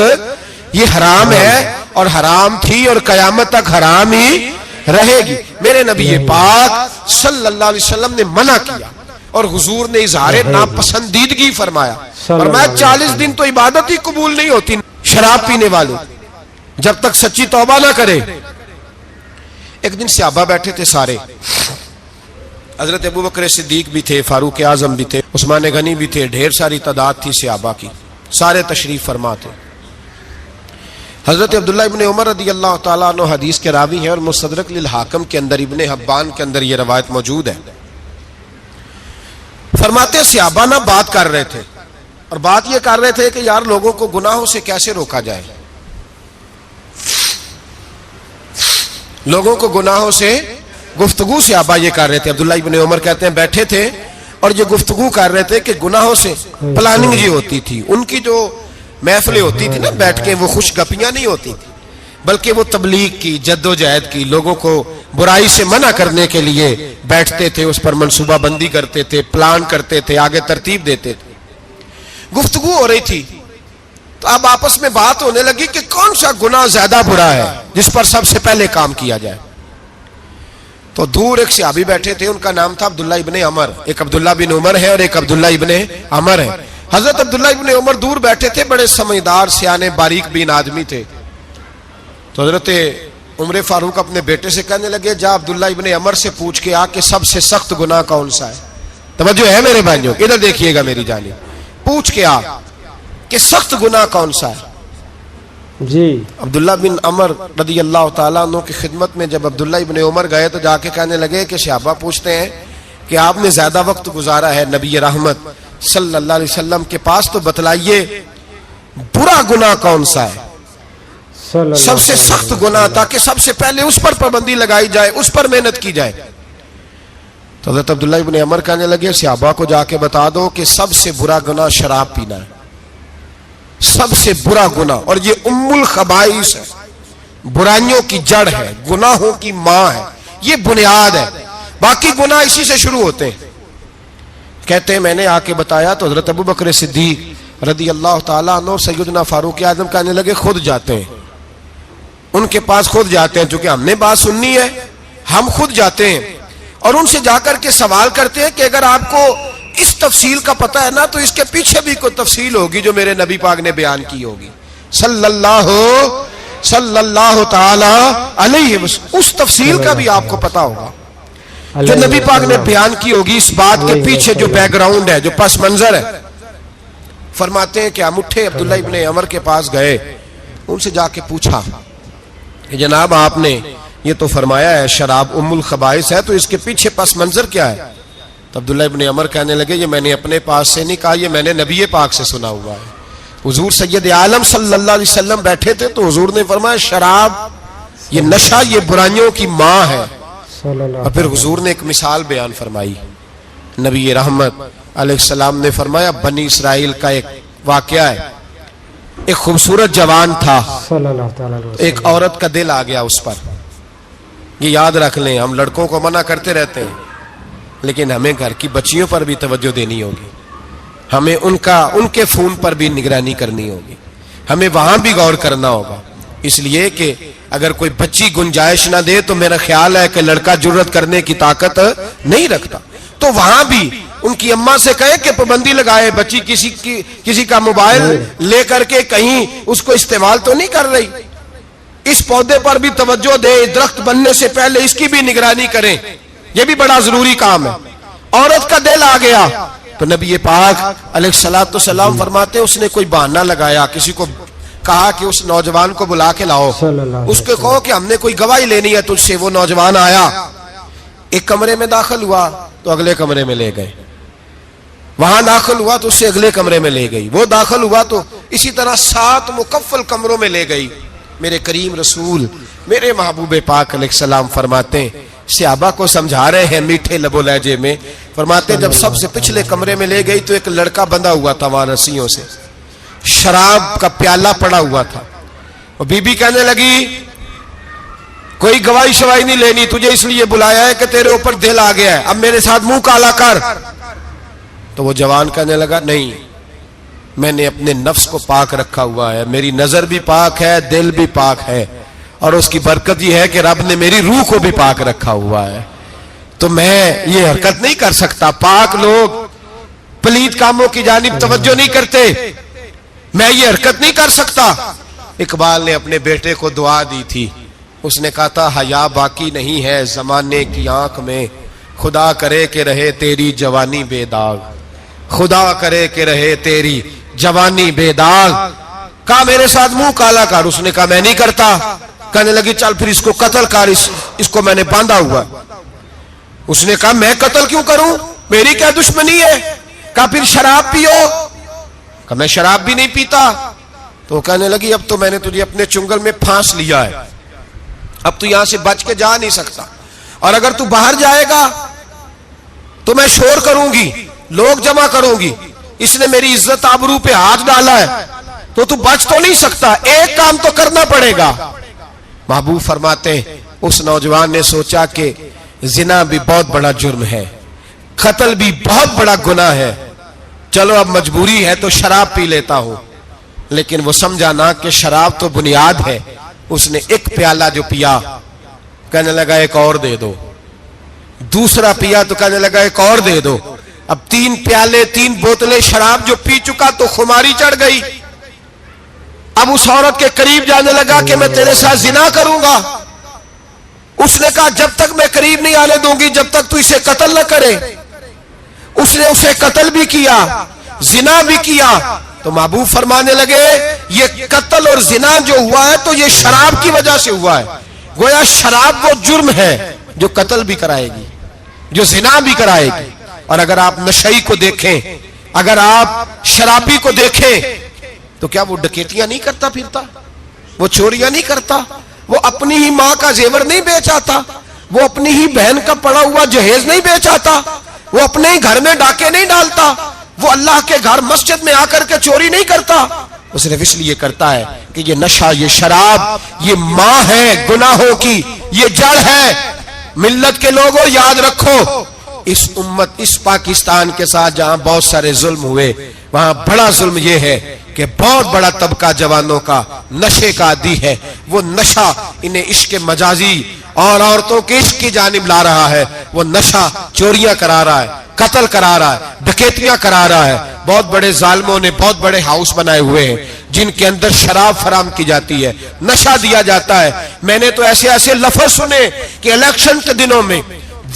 Speaker 1: یہ حرام ہے اور حرام تھی اور قیامت تک حرام ہی رہے گی۔ میرے نبی پاک صلی اللہ علیہ وسلم نے منع کیا اور حضور نے اظہار ناپسندیدگی فرمایا، فرمایا 40 دن تو عبادت ہی قبول نہیں ہوتی شراب پینے والے جب تک سچی توبہ نہ کرے۔ ایک دن صحابہ بیٹھے تھے سارے، حضرت ابوبکر صدیق بھی تھے، فاروق اعظم بھی تھے، عثمان غنی بھی تھے، ڈھیر ساری تعداد تھی صحابہ کی، سارے تشریف فرما تھے۔ حضرت عبداللہ ابن عمر رضی اللہ تعالیٰ عنہ حدیث کے راوی ہیں اور مستدرک للحاکم کے اندر، ابن حبان کے اندر یہ روایت موجود ہے۔ فرماتے صحابہ نہ بات کر رہے تھے، اور بات یہ کر رہے تھے کہ یار لوگوں کو گناہوں سے کیسے روکا جائے، لوگوں کو گناہوں سے گفتگو صحابہ یہ کر رہے تھے۔ عبداللہ ابن عمر کہتے ہیں بیٹھے تھے اور یہ گفتگو کر رہے تھے کہ گناہوں سے پلاننگ جی ہوتی تھی، ان کی جو محفلیں ہوتی تھی نا بیٹھ کے، وہ خوش گپیاں نہیں ہوتی تھی بلکہ وہ تبلیغ کی، جد و جہد کی، لوگوں کو برائی سے منع کرنے کے لیے بیٹھتے تھے، اس پر منصوبہ بندی کرتے تھے، پلان کرتے تھے، آگے ترتیب دیتے تھے۔ گفتگو ہو رہی تھی تو اب آپس میں بات ہونے لگی کہ کون سا گناہ زیادہ برا ہے جس پر سب سے پہلے کام کیا جائے۔ تو دور ایک صحابی بیٹھے تھے، ان کا نام تھا عبداللہ ابن عمر، ایک عبداللہ بن عمر ہے اور ایک عبداللہ ابن عمر ہے۔ حضرت عبداللہ ابن عمر دور بیٹھے تھے، بڑے سمجھدار سیانے باریک بین آدمی تھے۔ تو حضرت عمر فاروق اپنے بیٹے سے کہنے لگے جا عبداللہ ابن عمر سے پوچھ کے آ کہ سب سے سخت گناہ کون سا ہے۔ توجہ ہے میرے بھائیوں، ادھر دیکھیے گا میری جانب، پوچھ کے آ کہ سخت گناہ کون سا ہے۔
Speaker 2: جی
Speaker 1: عبداللہ بن عمر رضی اللہ تعالیٰ عنہ کی خدمت میں جب عبداللہ ابن عمر گئے تو جا کے کہنے لگے کہ صحابہ پوچھتے ہیں کہ آپ نے زیادہ وقت گزارا ہے نبی رحمت صلی اللہ علیہ وسلم کے پاس، تو بتلائیے برا گناہ کون سا ہے، سب سے سخت گناہ، تاکہ سب سے پہلے اس پر پابندی لگائی جائے، اس پر محنت کی جائے۔ تو حضرت عبداللہ ابن عمر کہنے لگے صحابہ کو جا کے بتا دو کہ سب سے برا گناہ شراب پینا ہے، سب سے برا گناہ، اور یہ ام الخبائث ہے، برائیوں کی جڑ ہے، گناہوں کی ماں ہے، یہ بنیاد ہے، باقی گناہ اسی سے شروع ہوتے ہیں۔ کہتے ہیں میں نے آ کے بتایا تو حضرت ابوبکر صدیق رضی اللہ تعالیٰ عنہ سیدنا فاروق اعظم کہنے لگے خود جاتے ہیں، ان کے پاس خود جاتے ہیں، چونکہ ہم نے بات سننی ہے ہم خود جاتے ہیں اور ان سے جا کر کے سوال کرتے ہیں کہ اگر آپ کو اس تفصیل کا پتہ ہے نا تو اس کے پیچھے بھی کوئی تفصیل ہوگی جو میرے نبی پاک نے بیان کی ہوگی صلی اللہ تعالی علیہ وسلم، اس تفصیل کا بھی آپ کو پتہ ہوگا جو نبی پاک نے بیان کی ہوگی، اس بات کے پیچھے جو بیک گراؤنڈ ہے، جو پس منظر ہے۔ فرماتے ہیں کہ ہم اٹھے، عبداللہ ابن عمر کے پاس گئے، ان سے جا کے پوچھا کہ جناب آپ نے یہ تو فرمایا ہے شراب ام الخبائث ہے، تو اس کے پیچھے پس منظر کیا ہے؟ تو عبداللہ ابن عمر کہنے لگے یہ میں نے اپنے پاس سے نہیں کہا، یہ میں نے نبی پاک سے سنا ہوا ہے۔ حضور سید عالم صلی اللہ علیہ وسلم بیٹھے تھے تو حضور نے فرمایا شراب یہ نشہ یہ برائیوں کی ماں ہے، اور پھر حضور نے ایک مثال بیان فرمائی۔ نبی رحمت علیہ السلام نے فرمایا بنی اسرائیل کا ایک واقعہ ہے، ایک خوبصورت جوان تھا، ایک عورت کا دل آ گیا اس پر۔ یہ یاد رکھ لیں، ہم لڑکوں کو منع کرتے رہتے ہیں لیکن ہمیں گھر کی بچیوں پر بھی توجہ دینی ہوگی, ہمیں ان کے فون پر بھی نگرانی کرنی ہوگی, ہمیں وہاں بھی غور کرنا ہوگا. اس لیے کہ اگر کوئی بچی گنجائش نہ دے تو میرا خیال ہے کہ لڑکا جرت کرنے کی طاقت نہیں رکھتا. تو وہاں بھی ان کی اماں سے کہے کہ پابندی لگائے, بچی کسی کا موبائل لے کر کے کہیں اس کو استعمال تو نہیں کر رہی, اس پودے پر بھی توجہ دے, درخت بننے سے پہلے اس کی بھی نگرانی کریں, یہ بھی بڑا ضروری کام ہے. عورت کا دل آ گیا تو نبی پاک علیہ الصلوۃ والسلام فرماتے اس نے کوئی بہانہ لگایا, کسی کو کہا کہ اس نوجوان کو بلا کے لاؤ, اس کو کہو کہ ہم نے کوئی گواہی لینی ہے تجھ سے. وہ نوجوان آیا, ایک کمرے میں داخل ہوا تو اگلے کمرے میں لے گئے, وہاں داخل ہوا تو اس سے اگلے کمرے میں لے گئی, وہ داخل ہوا تو اسی طرح 7 مکفل کمروں میں لے گئی. میرے کریم رسول میرے محبوب پاک علیہ السلام فرماتے ہیں, صحابہ کو سمجھا رہے ہیں میٹھے لب و لہجے میں, فرماتے جب سب سے پچھلے کمرے میں لے گئی تو ایک لڑکا بندھا ہوا تھا وہاں رسیوں سے, شراب کا پیالہ پڑا ہوا تھا. اور بی بی کہنے لگی کوئی گواہی شواہی نہیں لینی, تجھے اس لیے بلایا ہے کہ تیرے اوپر دل آ گیا ہے, اب میرے ساتھ منہ کالا کر. تو وہ جوان کہنے لگا نہیں, میں نے اپنے نفس کو پاک رکھا ہوا ہے, میری نظر بھی پاک ہے, دل بھی پاک ہے, اور اس کی برکت یہ ہے کہ رب نے میری روح کو بھی پاک رکھا ہوا ہے, تو میں یہ حرکت نہیں کر سکتا. پاک لوگ پلید کاموں کی جانب توجہ نہیں کرتے, میں یہ حرکت نہیں کر سکتا. اقبال نے اپنے بیٹے کو دعا دی تھی, اس نے کہا تھا حیا باقی نہیں ہے زمانے کی آنکھ میں, خدا کرے کہ رہے تیری جوانی بے داغ, خدا کرے کہ رہے تیری جوانی بے داغ. کہا میرے ساتھ منہ کالا کر, اس نے کہا میں نہیں کرتا. کہنے لگی چل پھر اس کو قتل کر, اس کو میں نے باندھا ہوا. اس نے کہا میں قتل کیوں کروں, میری کیا دشمنی ہے. کہا پھر شراب پیو, کہا میں شراب بھی نہیں پیتا. تو کہنے لگی اب تو میں نے تجھے اپنے چنگل میں پھانس لیا ہے, اب تو یہاں سے بچ کے جا نہیں سکتا, اور اگر تو باہر جائے گا تو میں شور کروں گی, لوگ جمع کروں گی, اس نے میری عزت آبرو پہ ہاتھ ڈالا ہے, تو بچ تو نہیں سکتا, ایک کام تو کرنا پڑے گا. محبوب فرماتے ہیں اس نوجوان نے سوچا کہ زنا بھی بہت بڑا جرم ہے, قتل بھی بہت بڑا گناہ ہے, چلو اب مجبوری ہے تو شراب پی لیتا ہوں. لیکن وہ سمجھا نہ کہ شراب تو بنیاد ہے. اس نے ایک پیالہ جو پیا, کہنے لگا ایک اور دے دو, دوسرا پیا تو کہنے لگا ایک اور دے دو. اب 3 پیالے 3 بوتلیں شراب جو پی چکا تو خماری چڑھ گئی. اب اس عورت کے قریب جانے لگا کہ میں تیرے ساتھ زنا کروں گا. اس نے کہا جب تک میں قریب نہیں آنے دوں گی جب تک تو اسے قتل نہ کرے. اس نے اسے قتل بھی کیا, زنا بھی کیا. تو محبوب فرمانے لگے یہ قتل اور زنا جو ہوا ہے تو یہ شراب کی وجہ سے ہوا ہے. گویا شراب وہ جرم ہے جو قتل بھی کرائے گی, جو زنا بھی کرائے گی. اور اگر آپ نشئی کو دیکھیں, اگر آپ شرابی کو دیکھیں تو کیا وہ ڈکیتیاں نہیں کرتا پھرتا, وہ چوریاں نہیں کرتا, وہ اپنی ہی ماں کا زیور نہیں بیچ آتا, وہ اپنی ہی بہن کا پڑا ہوا جہیز نہیں بیچ آتا, وہ اپنے ہی گھر میں ڈاکے نہیں ڈالتا, وہ اللہ کے گھر مسجد میں آ کر کے چوری نہیں کرتا. وہ صرف اس لیے کرتا ہے کہ یہ نشہ, یہ شراب, یہ ماں ہے گناہوں کی, یہ جڑ ہے. ملت کے لوگوں یاد رکھو, اس امت اس پاکستان کے ساتھ جہاں بہت سارے ظلم ہوئے, وہاں بڑا ظلم یہ ہے کہ بہت بڑا طبقہ جوانوں کا نشے کا عادی ہے. وہ نشہ انہیں عشق مجازی اور عورتوں کے عشق کی جانب لا رہا ہے. وہ نشہ چوریاں کرا رہا ہے, قتل کرا رہا ہے, ڈکیتیاں کرا رہا ہے. بہت بڑے ظالموں نے بہت بڑے ہاؤس بنائے ہوئے ہیں جن کے اندر شراب فراہم کی جاتی ہے, نشہ دیا جاتا ہے. میں نے تو ایسے ایسے لفظ سنے کہ الیکشن کے دنوں میں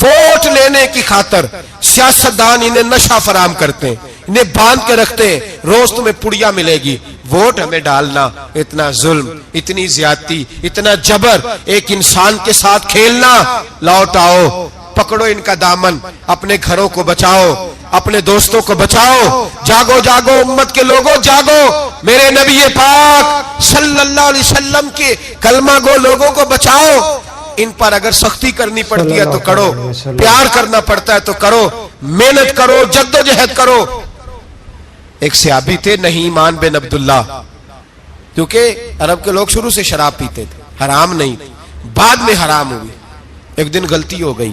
Speaker 1: ووٹ لینے کی خاطر سیاستدان انہیں نشہ فراہم کرتے ہیں, انہیں باندھ کے رکھتے ہیں, روز تمہیں پڑیا ملے گی, ووٹ ہمیں ڈالنا. اتنا ظلم, اتنی زیادتی, اتنا جبر, ایک انسان کے ساتھ کھیلنا. لوٹ آؤ, پکڑو ان کا دامن, اپنے گھروں کو بچاؤ, اپنے دوستوں کو بچاؤ. جاگو جاگو امت کے لوگوں جاگو, میرے نبی پاک صلی اللہ علیہ وسلم کے کلمہ گو لوگوں کو بچاؤ. ان پر اگر سختی کرنی پڑتی ہے تو کرو, پیار کرنا پڑتا ہے تو کرو, محنت کرو, جد و جہد کرو. ایک صحابی تھے نعمان بن عبداللہ, کیونکہ عرب کے لوگ شروع سے شراب پیتے تھے, حرام نہیں, بعد میں حرام ہوئی. ایک دن غلطی ہو گئی,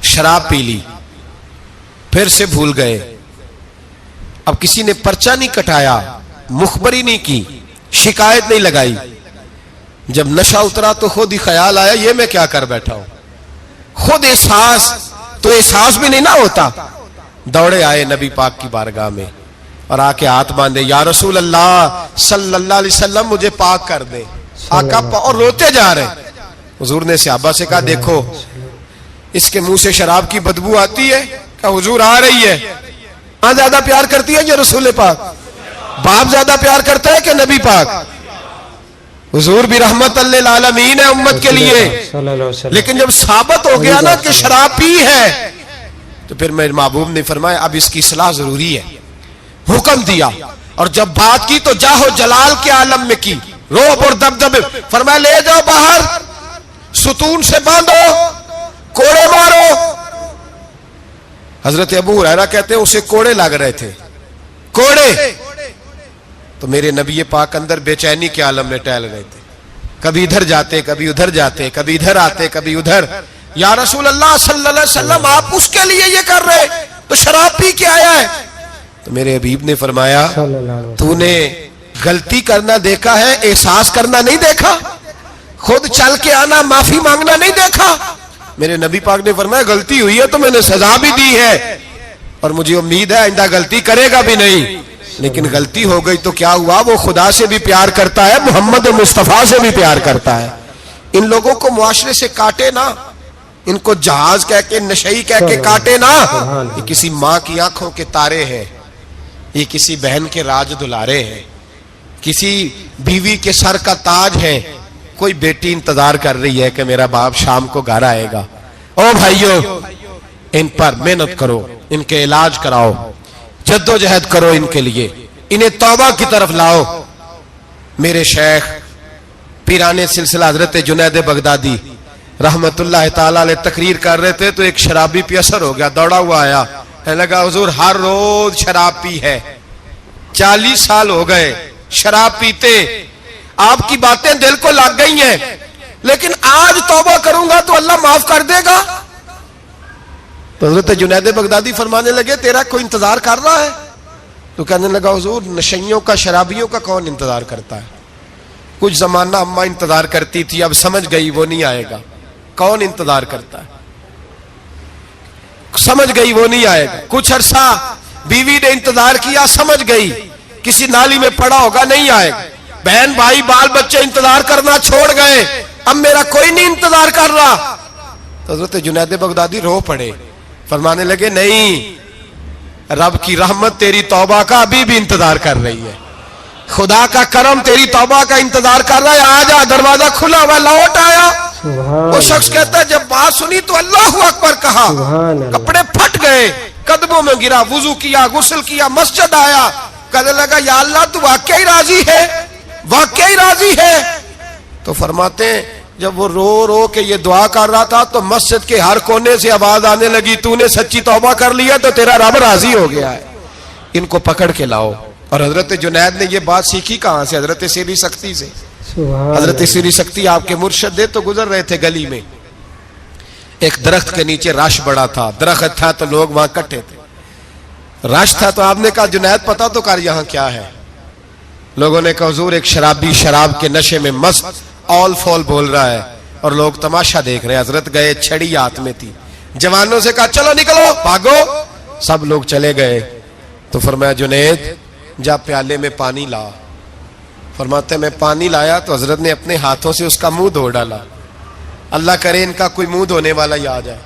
Speaker 1: شراب پی لی، پھر سے بھول گئے، اب کسی نے پرچہ نہیں کٹایا، مخبری نہیں کی، شکایت نہیں لگائی، جب نشہ اترا تو خود ہی خیال آیا یہ میں کیا کر بیٹھا ہوں، خود احساس تو احساس بھی نہیں نہ ہوتا، دوڑے آئے نبی پاک کی بارگاہ میں اور آ کے ہاتھ باندھے، یا رسول اللہ صلی اللہ علیہ وسلم مجھے پاک کر دے، آقا اور روتے جا رہے۔ حضور نے صحابہ سے کہا دیکھو اس کے منہ سے شراب کی بدبو آتی ہے، کہا حضور آ رہی ہے، ماں زیادہ پیار کرتی ہے یا رسول پاک؟ باپ زیادہ پیار کرتا ہے کہ نبی پاک؟ حضور بھی رحمت للعالمین ہے امت کے لیے، لیکن جب ثابت ہو گیا نا کہ شراب پی ہے تو پھر میرے محبوب نے فرمایا اب اس کی اصلاح ضروری ہے، حکم دیا، اور جب بات کی تو جاہو جلال کے عالم میں کی، روب اور دبدبے، فرمایا لے جاؤ باہر، ستون سے باندھو، کوڑے مارو۔ حضرت ابو ہریرہ کہتے ہیں اسے کوڑے لگ رہے تھے، کوڑے، تو میرے نبی پاک اندر بے چینی کے عالم میں ٹہل رہے تھے، کبھی ادھر جاتے کبھی ادھر جاتے، کبھی ادھر آتے کبھی ادھر، یا رسول اللہ صلی اللہ علیہ وسلم آپ اس کے لیے یہ کر رہے تو شراب پی کے آیا ہے؟ تو میرے حبیب نے فرمایا تو نے غلطی کرنا دیکھا ہے، احساس کرنا نہیں دیکھا، خود چل کے آنا معافی مانگنا نہیں دیکھا؟ میرے نبی پاک نے فرمایا غلطی ہوئی ہے تو میں نے سزا بھی دی ہے اور مجھے امید ہے آئندہ غلطی کرے گا بھی نہیں، لیکن غلطی ہو گئی تو کیا ہوا، وہ خدا سے بھی پیار کرتا ہے، محمد مصطفیٰ سے بھی پیار کرتا ہے۔ ان لوگوں کو معاشرے سے کاٹے نا، ان کو جہاز کہہ کے نشئی کہہ کے کاٹے نا، یہ کسی ماں کی آنکھوں کے تارے ہیں، یہ کسی بہن کے راج دلارے ہیں، کسی بیوی کے سر کا تاج ہے، کوئی بیٹی انتظار کر رہی ہے کہ میرا باپ شام کو گھر آئے گا۔ او بھائیو ان پر محنت کرو، ان کے علاج کراؤ، جد و جہد کرو ان کے لیے، انہیں توبہ کی طرف لاؤ۔ میرے شیخ پیرانے سلسلہ حضرت جنید بغدادی رحمت اللہ تعالیٰ علیہ تقریر کر رہے تھے تو ایک شرابی پہ اثر ہو گیا، دوڑا ہوا آیا، کہنے لگا حضور ہر روز شراب پی ہے، 40 سال ہو گئے شراب پیتے، آپ کی باتیں دل کو لگ گئی ہیں، لیکن آج توبہ کروں گا تو اللہ معاف کر دے گا۔ تو حضرت جنید بغدادی فرمانے لگے تیرا کوئی انتظار کر رہا ہے؟ تو کہنے لگا حضور نشئیوں کا شرابیوں کا کون انتظار کرتا ہے؟ کچھ زمانہ اماں انتظار کرتی تھی، اب سمجھ گئی وہ نہیں آئے گا، کون انتظار کرتا ہے؟ سمجھ گئی وہ نہیں آئے گا۔ کچھ عرصہ بیوی نے انتظار کیا، سمجھ گئی کسی نالی میں پڑا ہوگا نہیں آئے گا، بہن بھائی بال بچے انتظار کرنا چھوڑ گئے، اب میرا کوئی نہیں انتظار کر رہا۔ تو حضرت جنید بغدادی رو پڑے، فرمانے لگے نہیں، رب کی رحمت تیری توبہ کا ابھی بھی انتظار کر رہی ہے، خدا کا کرم تیری توبہ کا انتظار کر رہا ہے، آجا دروازہ کھلا ہوا، لوٹ آیا۔ وہ شخص کہتا ہے جب بات سنی تو اللہ اکبر کہا، کپڑے پھٹ گئے، قدموں میں گرا، وضو کیا، غسل کیا، مسجد آیا، کہنے لگا یا اللہ تو واقعی راضی ہے، واقعی راضی ہے؟ تو فرماتے ہیں جب وہ رو رو کے یہ دعا کر رہا تھا تو مسجد کے ہر کونے سے آواز آنے لگی تو نے سچی توبہ کر لیا تو تیرا رب راضی ہو گیا ہے، ان کو پکڑ کے لاؤ۔ اور حضرت جنید نے یہ بات سیکھی کہاں سے؟ حضرت سیری سختی سے۔ حضرت سیری سختی آپ کے مرشد دے تو گزر رہے تھے گلی میں، ایک درخت کے نیچے رش بڑا تھا، درخت تھا تو لوگ وہاں کٹے تھے، رش تھا تو آپ نے کہا جنید پتا تو کر یہاں کیا ہے؟ لوگوں نے کہا حضور ایک شرابی شراب کے نشے میں مست آل فول بول رہا ہے اور لوگ تماشا دیکھ رہے ہیں۔ حضرت گئے، چھڑی ہاتھ میں تھی، جوانوں سے کہا چلو نکلو بھاگو، سب لوگ چلے گئے۔ تو فرمایا جنید جا پیالے میں پانی لا، فرماتے میں پانی لایا تو حضرت نے اپنے ہاتھوں سے اس کا منہ دھو ڈالا۔ اللہ کرے ان کا کوئی منہ دھونے والا ہی آ جائے،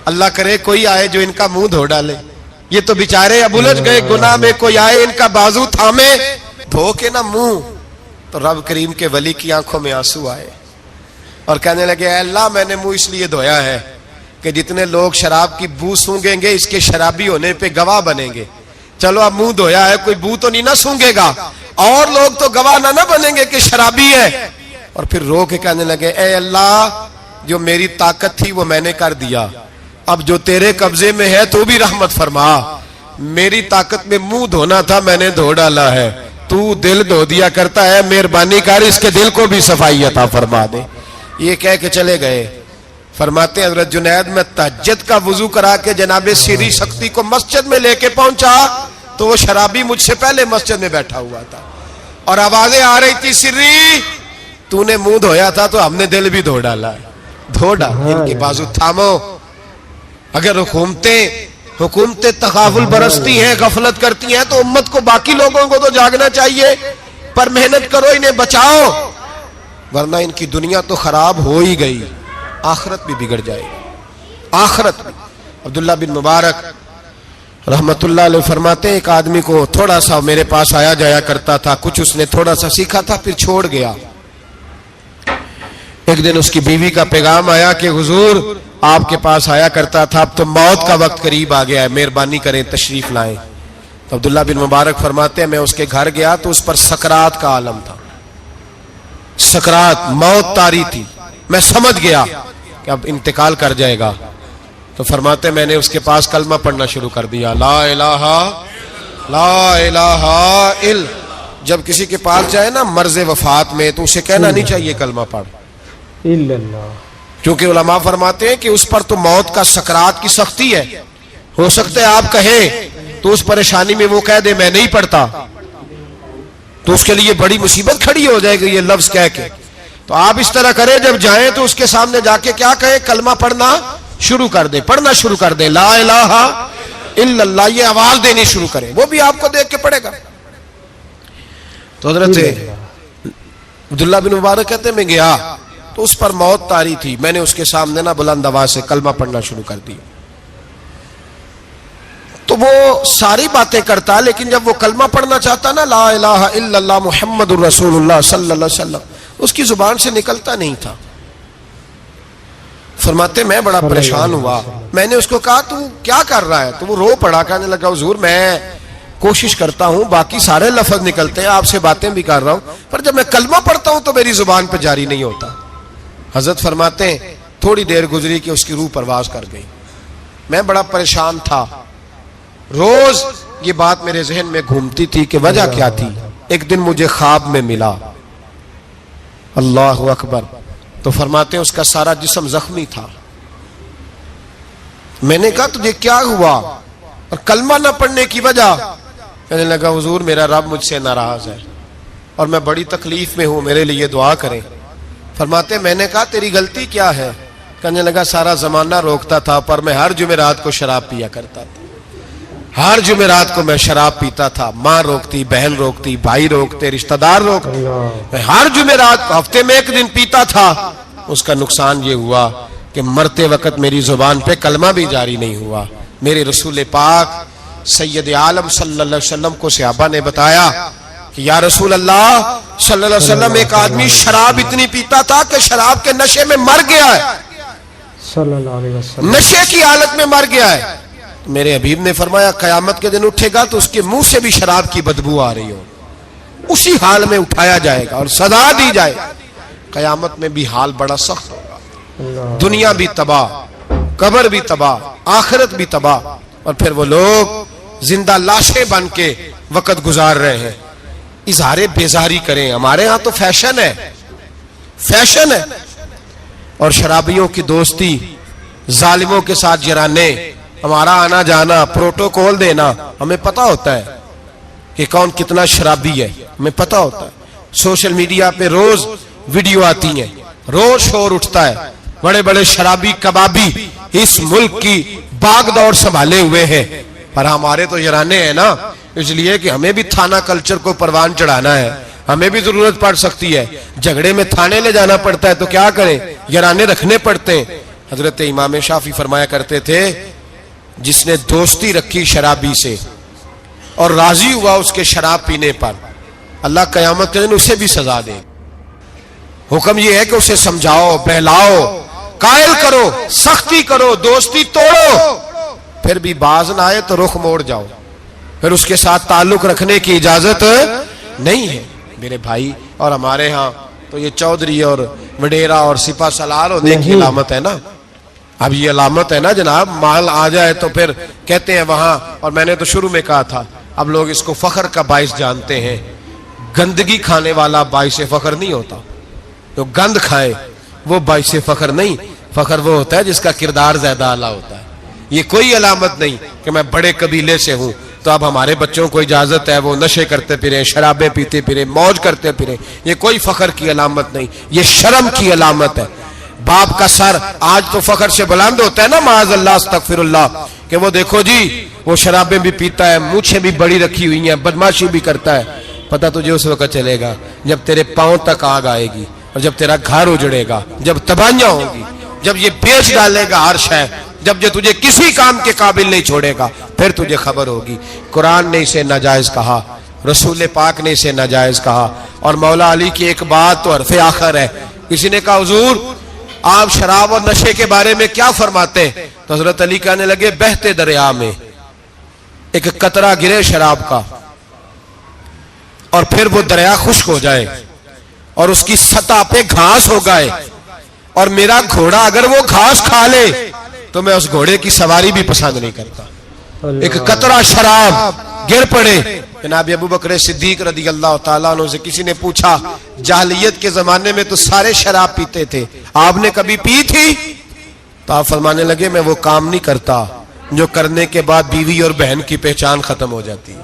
Speaker 1: اللہ کرے کوئی آئے جو ان کا منہ دھو ڈالے، یہ تو بیچارے اب الجھ گئے گناہ میں، کوئی آئے ان کا بازو تھامے دھو کے نہ منہ۔ تو رب کریم کے ولی کی آنکھوں میں آنسو آئے اور کہنے لگے اے اللہ میں نے منہ اس لیے دھویا ہے کہ جتنے لوگ شراب کی بو سونگیں گے اس کے شرابی ہونے پہ گواہ بنیں گے، چلو اب منہ دھویا ہے کوئی بو تو نہیں نہ سونگے گا، اور لوگ تو گواہ نہ بنیں گے کہ شرابی ہے۔ اور پھر رو کے کہنے لگے اے اللہ جو میری طاقت تھی وہ میں نے کر دیا، اب جو تیرے قبضے میں ہے تو بھی رحمت فرما، میری طاقت میں منہ دھونا تھا میں نے دھو ڈالا ہے، تو دل دھو دیا کرتا ہے، مہربانی کر اس کے دل کو بھی صفائی عطا فرما دے۔ یہ کہہ کے چلے گئے۔ فرماتے ہیں حضرت جنید میں تہجد کا وضو کرا کے جناب سری سختی کو مسجد میں لے کے پہنچا تو وہ شرابی مجھ سے پہلے مسجد میں بیٹھا ہوا تھا اور آوازیں آ رہی تھی، سری تو نے منہ دھویا تھا تو ہم نے دل بھی دھو ڈالا ہے، دھو ڈالا۔ ان کے بازو تھامو۔ اگر حکومتیں تغافل برستی ہیں، غفلت کرتی ہیں، تو امت کو، باقی لوگوں کو تو جاگنا چاہیے، پر محنت کرو، انہیں بچاؤ، ورنہ ان کی دنیا تو خراب ہو ہی گئی، آخرت بھی بگڑ جائے گی، آخرت بھی۔ عبداللہ بن مبارک رحمت اللہ علیہ فرماتے ہیں ایک آدمی کو تھوڑا سا میرے پاس آیا جایا کرتا تھا، کچھ اس نے تھوڑا سا سیکھا تھا پھر چھوڑ گیا۔ ایک دن اس کی بیوی کا پیغام آیا کہ حضور آپ کے پاس آیا کرتا تھا، اب تو موت کا وقت قریب آ گیا ہے، مہربانی کریں تشریف لائیں۔ تو عبداللہ بن مبارک فرماتے ہیں میں اس کے گھر گیا تو اس پر سکرات کا عالم تھا، سکرات، موت طاری تھی، میں سمجھ گیا کہ اب انتقال کر جائے گا۔ تو فرماتے ہیں میں نے اس کے پاس کلمہ پڑھنا شروع کر دیا، لا الہ الا۔ جب کسی کے پاس جائے نا مرض وفات میں تو اسے کہنا نہیں چاہیے کلمہ پڑھ،
Speaker 2: الا اللہ،
Speaker 1: کیونکہ علماء فرماتے ہیں کہ اس پر تو موت کا سکرات کی سختی ہے، ہو سکتا ہے آپ کہیں تو اس پریشانی میں وہ کہہ دے میں نہیں پڑھتا، تو اس کے لیے بڑی مصیبت کھڑی ہو جائے گی یہ لفظ کہہ کے۔ تو آپ اس طرح کریں جب جائیں تو اس کے سامنے جا کے کیا کہیں، کلمہ پڑھنا شروع کر دیں، پڑھنا شروع کر دیں، لا الہ الا اللہ، یہ آواز دینی شروع کریں، وہ بھی آپ کو دیکھ کے پڑھے گا۔ تو حضرت عبداللہ بن مبارک کہتے ہیں میں گیا تو اس پر موت طاری تھی، میں نے اس کے سامنے نا بلند آواز سے کلمہ پڑھنا شروع کر دی، تو وہ ساری باتیں کرتا لیکن جب وہ کلمہ پڑھنا چاہتا نا لا الہ الا اللہ محمد الرسول اللہ صلی اللہ علیہ وسلم، اس کی زبان سے نکلتا نہیں تھا۔ فرماتے میں بڑا پریشان ہوا، میں نے اس کو کہا تو کیا کر رہا ہے، تو وہ رو پڑا، کہنے لگا حضور میں کوشش کرتا ہوں، باقی سارے لفظ نکلتے ہیں، آپ سے باتیں بھی کر رہا ہوں، پر جب میں کلمہ پڑھتا ہوں تو میری زبان پہ جاری نہیں ہوتا۔ حضرت فرماتے ہیں تھوڑی دیر گزری کہ اس کی روح پرواز کر گئی، میں بڑا پریشان تھا، روز یہ بات میرے ذہن میں گھومتی تھی کہ وجہ کیا تھی۔ ایک دن مجھے خواب میں ملا، اللہ اکبر، تو فرماتے ہیں اس کا سارا جسم زخمی تھا۔ میں نے کہا تجھے کیا ہوا اور کلمہ نہ پڑھنے کی وجہ؟ کہنے لگا حضور میرا رب مجھ سے ناراض ہے اور میں بڑی تکلیف میں ہوں، میرے لیے دعا کریں۔ فرماتے ہیں میں نے کہا تیری غلطی کیا ہے؟ کہنے لگا سارا زمانہ روکتا تھا پر میں ہر جمعرات کو شراب پیا کرتا تھا، ہر جمعرات کو میں شراب پیتا تھا، ماں روکتی، بہن روکتی، بھائی روکتے، رشتہ دار روکتے، میں ہر جمعرات کو ہفتے میں ایک دن پیتا تھا۔ اس کا نقصان یہ ہوا کہ مرتے وقت میری زبان پہ کلمہ بھی جاری نہیں ہوا۔ میرے رسول پاک سید عالم صلی اللہ علیہ وسلم کو صحابہ نے بتایا کہ یا رسول اللہ صلی اللہ علیہ وسلم ایک آدمی شراب اتنی پیتا تھا کہ شراب کے نشے میں مر گیا ہے،
Speaker 2: صلی اللہ علیہ وسلم،
Speaker 1: نشے کی حالت میں مر گیا ہے۔ میرے حبیب نے فرمایا قیامت کے دن اٹھے گا تو اس کے منہ سے بھی شراب کی بدبو آ رہی ہو، اسی حال میں اٹھایا جائے گا اور سزا دی جائے گا۔ قیامت میں بھی حال بڑا سخت ہوگا، دنیا بھی تباہ، قبر بھی تباہ، آخرت بھی تباہ، اور پھر وہ لوگ زندہ لاشیں بن کے وقت گزار رہے ہیں، اظہار بیزاری کریں۔ ہمارے ہاں تو فیشن ہے، فیشن ہے، اور شرابیوں کی دوستی، ظالموں کے ساتھ جرانے، ہمارا آنا جانا، پروٹوکول دینا، ہمیں پتا ہوتا ہے کہ کون کتنا شرابی ہے، ہمیں پتا ہوتا ہے۔ سوشل میڈیا پہ روز ویڈیو آتی ہیں، روز شور اٹھتا ہے، بڑے بڑے شرابی کبابی اس ملک کی باغ دوڑ سنبھالے ہوئے ہیں، پر ہمارے تو یرانے ہیں نا، اس لیے کہ ہمیں بھی تھانہ کلچر کو پروان چڑھانا ہے، ہمیں بھی ضرورت پڑ سکتی ہے، جھگڑے میں تھانے لے جانا پڑتا ہے تو کیا کریں، یرانے رکھنے پڑتے ہیں۔ حضرت امام شافعی فرمایا کرتے تھے جس نے دوستی رکھی شرابی سے اور راضی ہوا اس کے شراب پینے پر، اللہ قیامت کے دن اسے بھی سزا دے۔ حکم یہ ہے کہ اسے سمجھاؤ، بہلاؤ، قائل کرو، سختی کرو، دوستی توڑو، پھر بھی باز نہ آئے تو رخ موڑ جاؤ، پھر اس کے ساتھ تعلق رکھنے کی اجازت نہیں ہے میرے بھائی۔ اور ہمارے ہاں تو یہ چودھری اور وڈیرا اور سپہ سالار ہونے کی علامت ہے نا، اب یہ علامت ہے نا جناب، مال آ جائے تو پھر کہتے ہیں وہاں، اور میں نے تو شروع میں کہا تھا اب لوگ اس کو فخر کا باعث جانتے ہیں۔ گندگی کھانے والا باعث فخر نہیں ہوتا، جو گند کھائے وہ باعث فخر نہیں، فخر وہ ہوتا ہے جس کا کردار زیادہ اعلیٰ ہوتا ہے. یہ کوئی علامت نہیں کہ میں بڑے قبیلے سے ہوں تو اب ہمارے بچوں کو اجازت ہے وہ نشے کرتے پھریں، شرابیں پیتے پھریں، موج کرتے پھریں. یہ کوئی فخر کی علامت نہیں، یہ شرم کی علامت ہے. باپ کا سر آج تو فخر سے بلند ہوتا ہے نا، معاذ اللہ استغفر اللہ، کہ وہ دیکھو جی وہ شرابیں بھی پیتا ہے، مونچھیں بھی بڑی رکھی ہوئی ہیں، بدماشی بھی کرتا ہے. پتہ تجھے اس وقت چلے گا جب تیرے پاؤں تک آگ آئے گی، اور جب تیرا گھر اجڑے گا، جب تباہیاں ہوں گی، جب یہ بیچ ڈالے گا ہر شے، جب یہ تجھے کسی کام کے قابل نہیں چھوڑے گا، پھر تجھے خبر ہوگی. قرآن نے اسے ناجائز کہا، رسول پاک نے اسے ناجائز کہا. اور مولا علی کی ایک بات تو حرف آخر ہے. کسی نے کہا حضور آپ شراب اور نشے کے بارے میں کیا فرماتے ہیں؟ تو حضرت علی کہنے لگے بہتے دریا میں ایک قطرہ گرے شراب کا اور پھر وہ دریا خشک ہو جائے اور اس کی سطح پہ گھاس ہو گئے، اور میرا گھوڑا اگر وہ گھاس کھا لے تو میں اس گھوڑے کی سواری بھی پسند نہیں کرتا. ایک قطرہ شراب گر پڑے. جناب ابو بکر صدیق رضی اللہ تعالیٰ عنہ سے کسی نے پوچھا جاہلیت کے زمانے میں تو سارے شراب پیتے تھے، آپ نے کبھی پی تھی؟ تو آپ فرمانے لگے میں وہ کام نہیں کرتا جو کرنے کے بعد بیوی اور بہن کی پہچان ختم ہو جاتی ہے.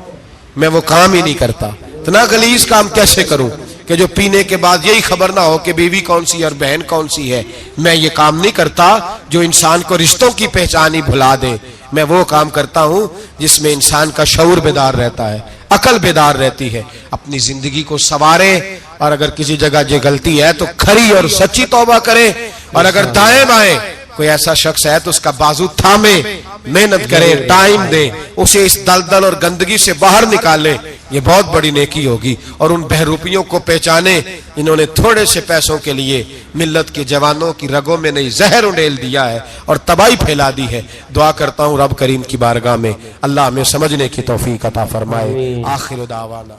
Speaker 1: میں وہ کام ہی نہیں کرتا. اتنا غلیظ کام کیسے کروں کہ جو پینے کے بعد یہی خبر نہ ہو کہ بیوی کون سی اور بہن کون سی ہے. میں یہ کام نہیں کرتا جو انسان کو رشتوں کی پہچان ہی بھلا دے. میں وہ کام کرتا ہوں جس میں انسان کا شعور بیدار رہتا ہے، عقل بیدار رہتی ہے. اپنی زندگی کو سنوارے، اور اگر کسی جگہ یہ غلطی ہے تو کھری اور سچی توبہ کرے، اور اگر دائیں بائیں کوئی ایسا شخص ہے تو اس کا بازو تھامے، محنت کرے، ٹائم دے، اسے اس دلدل اور گندگی سے باہر نکالے. یہ بہت بڑی نیکی ہوگی. اور ان بہروپیوں کو پہچانے انہوں نے تھوڑے سے پیسوں کے لیے ملت کے جوانوں کی رگوں میں نہیں زہر انڈیل دیا ہے اور تباہی پھیلا دی ہے. دعا کرتا ہوں رب کریم کی بارگاہ میں اللہ ہمیں سمجھنے کی توفیق عطا فرمائے. آخر دعوانا